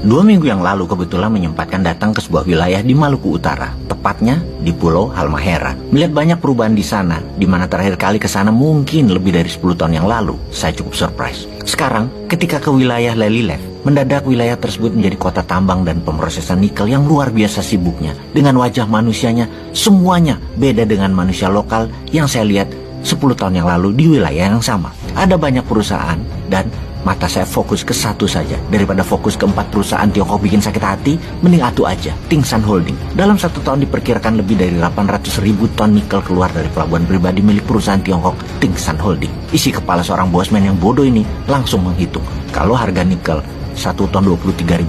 2 minggu yang lalu kebetulan menyempatkan datang ke sebuah wilayah di Maluku Utara, tepatnya di Pulau Halmahera. Melihat banyak perubahan di sana, di mana terakhir kali ke sana mungkin lebih dari 10 tahun yang lalu, saya cukup surprise. Sekarang, ketika ke wilayah Lelylef, mendadak wilayah tersebut menjadi kota tambang dan pemrosesan nikel yang luar biasa sibuknya. Dengan wajah manusianya, semuanya beda dengan manusia lokal yang saya lihat 10 tahun yang lalu di wilayah yang sama. Ada banyak perusahaan dan mata saya fokus ke satu saja. Daripada fokus ke 4 perusahaan Tiongkok bikin sakit hati, mending atu aja, Tingsan Holding. Dalam 1 tahun diperkirakan lebih dari 800.000 ton nikel keluar dari pelabuhan pribadi milik perusahaan Tiongkok Tingsan Holding. Isi kepala seorang bosman yang bodoh ini langsung menghitung, kalau harga nikel 1 ton $23.000,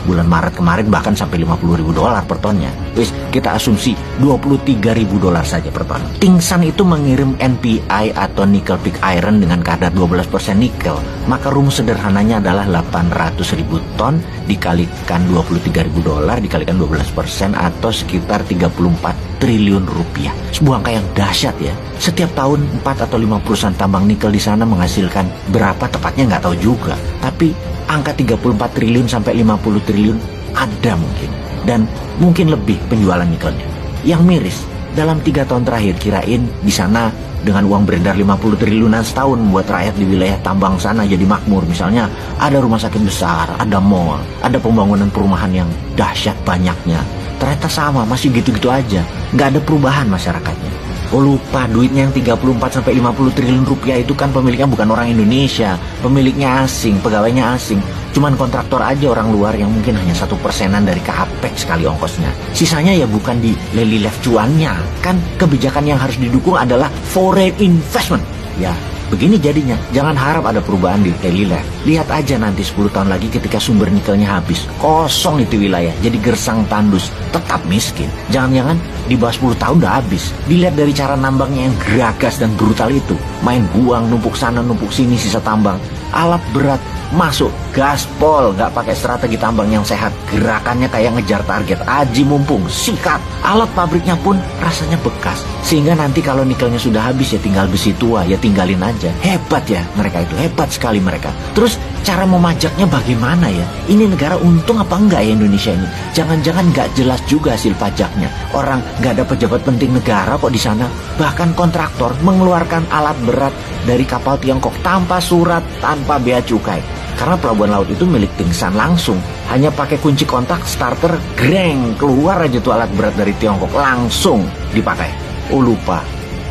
bulan Maret kemarin bahkan sampai $50.000 per tonnya. Wis, kita asumsi $23.000 saja per ton. Tingsan itu mengirim NPI atau nickel pig iron dengan kadar 12% nikel. Maka rumus sederhananya adalah 800.000 ton dikalikan $23.000 dikalikan 12% atau sekitar 34 triliun rupiah. Sebuah angka yang dahsyat ya. Setiap tahun 4 atau 5 perusahaan tambang nikel di sana menghasilkan berapa tepatnya nggak tahu juga. Tapi angka 34 triliun sampai 50 triliun ada mungkin. Dan mungkin lebih penjualan nikelnya. Yang miris, dalam 3 tahun terakhir kirain di sana dengan uang beredar 50 triliunan setahun membuat rakyat di wilayah tambang sana jadi makmur. Misalnya ada rumah sakit besar, ada mall, ada pembangunan perumahan yang dahsyat banyaknya. Ternyata sama, masih gitu-gitu aja. Nggak ada perubahan masyarakatnya. Oh lupa, duitnya yang 34 sampai 50 triliun rupiah itu kan pemiliknya bukan orang Indonesia. Pemiliknya asing, pegawainya asing. Cuman kontraktor aja orang luar yang mungkin hanya 1%-an dari capex sekali ongkosnya. Sisanya ya bukan di Lelylef cuannya. Kan kebijakan yang harus didukung adalah foreign investment. Ya, begini jadinya. Jangan harap ada perubahan di Lelylef. Lihat aja nanti 10 tahun lagi ketika sumber nikelnya habis. Kosong itu wilayah, jadi gersang tandus. Tetap miskin. Jangan-jangan di bawah 10 tahun udah habis. Dilihat dari cara nambangnya yang geragas dan brutal itu. Main buang, numpuk sana, numpuk sini sisa tambang. Alat berat masuk, gaspol, nggak pakai strategi tambang yang sehat. Gerakannya kayak ngejar target, aji mumpung, sikat. Alat pabriknya pun rasanya bekas. Sehingga nanti kalau nikelnya sudah habis ya tinggal besi tua, ya tinggalin aja. Hebat ya mereka itu, hebat sekali mereka. Terus cara memajaknya bagaimana ya? Ini negara untung apa enggak ya Indonesia ini? Jangan-jangan nggak jelas juga hasil pajaknya. Orang nggak ada pejabat penting negara kok di sana. Bahkan kontraktor mengeluarkan alat berat dari kapal Tiongkok tanpa surat, tanpa bea cukai. Karena pelabuhan laut itu milik Tingsan langsung. Hanya pakai kunci kontak, starter, greng, keluar aja tuh alat berat dari Tiongkok, langsung dipakai. Oh lupa,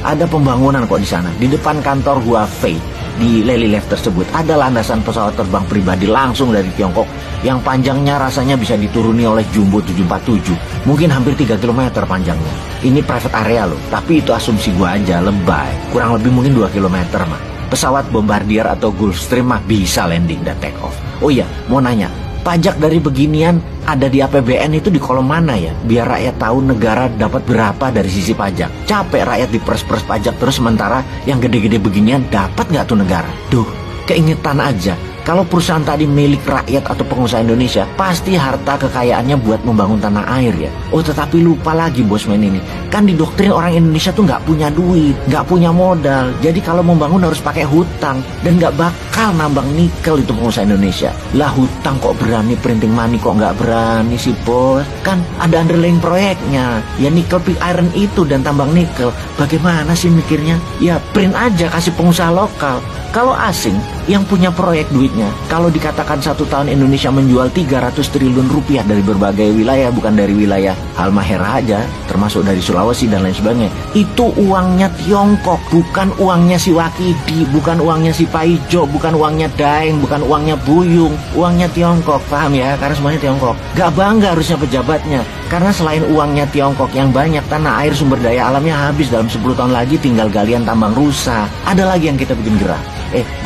ada pembangunan kok di sana. Di depan kantor Huawei di Lelylef tersebut ada landasan pesawat terbang pribadi langsung dari Tiongkok yang panjangnya rasanya bisa dituruni oleh Jumbo 747. Mungkin hampir 3 km panjangnya. Ini private area loh, tapi itu asumsi gua aja, lebay. Kurang lebih mungkin 2 km mah. Pesawat Bombardier atau Gulfstream mah bisa landing dan take off. Oh iya, mau nanya, pajak dari beginian ada di APBN itu di kolom mana ya? Biar rakyat tahu negara dapat berapa dari sisi pajak. Capek rakyat diperes-peres pajak terus sementara yang gede-gede beginian dapat nggak tuh negara? Duh, keingetan aja. Kalau perusahaan tadi milik rakyat atau pengusaha Indonesia, pasti harta kekayaannya buat membangun tanah air ya. Oh tetapi lupa lagi bosman ini. Kan didoktrin orang Indonesia tuh nggak punya duit, nggak punya modal. Jadi kalau membangun harus pakai hutang. Dan nggak bakal nambang nikel itu pengusaha Indonesia. Lah hutang kok berani, printing money kok nggak berani sih bos. Kan ada underlying proyeknya. Ya nikel pig iron itu dan tambang nikel. Bagaimana sih mikirnya? Ya print aja kasih pengusaha lokal. Kalau asing yang punya proyek duitnya, kalau dikatakan 1 tahun Indonesia menjual 300 triliun rupiah dari berbagai wilayah, bukan dari wilayah Halmahera aja, termasuk dari Sulawesi dan lain sebagainya, itu uangnya Tiongkok, bukan uangnya si Wakidi, bukan uangnya si Paijo, bukan uangnya Daeng, bukan uangnya Buyung, uangnya Tiongkok, paham ya? Karena semuanya Tiongkok. Gak bangga harusnya pejabatnya, karena selain uangnya Tiongkok yang banyak, tanah air sumber daya alamnya habis dalam 10 tahun lagi tinggal galian tambang rusak. Ada lagi yang kita bikin gerah.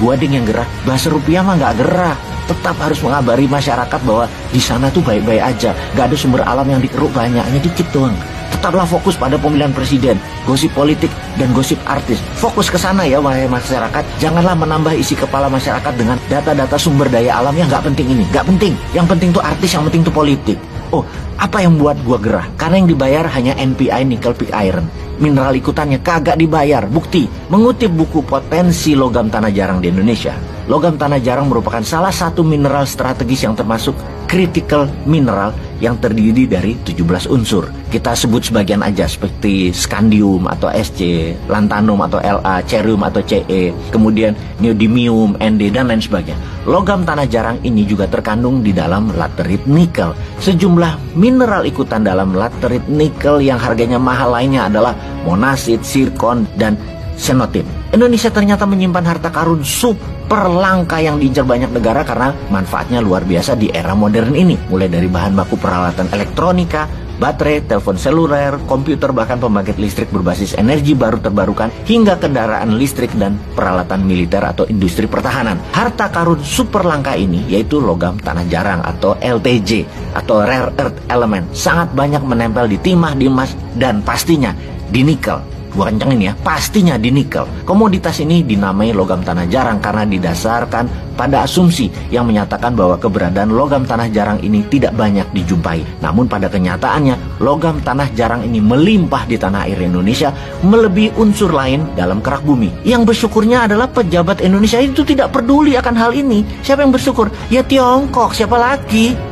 Gua ding yang gerah, bahasa rupiah mah nggak gerah. Tetap harus mengabari masyarakat bahwa di sana tuh baik-baik aja, nggak ada sumber alam yang dikeruk banyak, hanya dikit doang. Tetaplah fokus pada pemilihan presiden, gosip politik dan gosip artis. Fokus ke sana ya wahai masyarakat. Janganlah menambah isi kepala masyarakat dengan data-data sumber daya alam yang nggak penting ini. Nggak penting. Yang penting tuh artis, yang penting tuh politik. Oh, apa yang buat gua gerah? Karena yang dibayar hanya NPI nickel pig iron. Mineral ikutannya kagak dibayar. Bukti, mengutip buku Potensi Logam Tanah Jarang di Indonesia, logam tanah jarang merupakan salah satu mineral strategis yang termasuk critical mineral yang terdiri dari 17 unsur. Kita sebut sebagian aja seperti scandium atau Sc, lanthanum atau La, cerium atau Ce, kemudian neodymium, Nd, dan lain sebagainya. Logam tanah jarang ini juga terkandung di dalam laterit nikel. Sejumlah mineral ikutan dalam laterit nikel yang harganya mahal lainnya adalah monasit, zirkon, dan xenotip. Indonesia ternyata menyimpan harta karun super langka yang diincar banyak negara karena manfaatnya luar biasa di era modern ini. Mulai dari bahan baku peralatan elektronika, baterai, telepon seluler, komputer, bahkan pembangkit listrik berbasis energi baru terbarukan, hingga kendaraan listrik dan peralatan militer atau industri pertahanan. Harta karun super langka ini yaitu logam tanah jarang atau LTJ atau Rare Earth Element. Sangat banyak menempel di timah, di emas, dan pastinya di nikel. Gua kencengin ya, pastinya di nikel. Komoditas ini dinamai logam tanah jarang karena didasarkan pada asumsi yang menyatakan bahwa keberadaan logam tanah jarang ini tidak banyak dijumpai. Namun pada kenyataannya, logam tanah jarang ini melimpah di tanah air Indonesia, melebihi unsur lain dalam kerak bumi. Yang bersyukurnya adalah pejabat Indonesia itu tidak peduli akan hal ini. Siapa yang bersyukur? Ya Tiongkok, siapa lagi?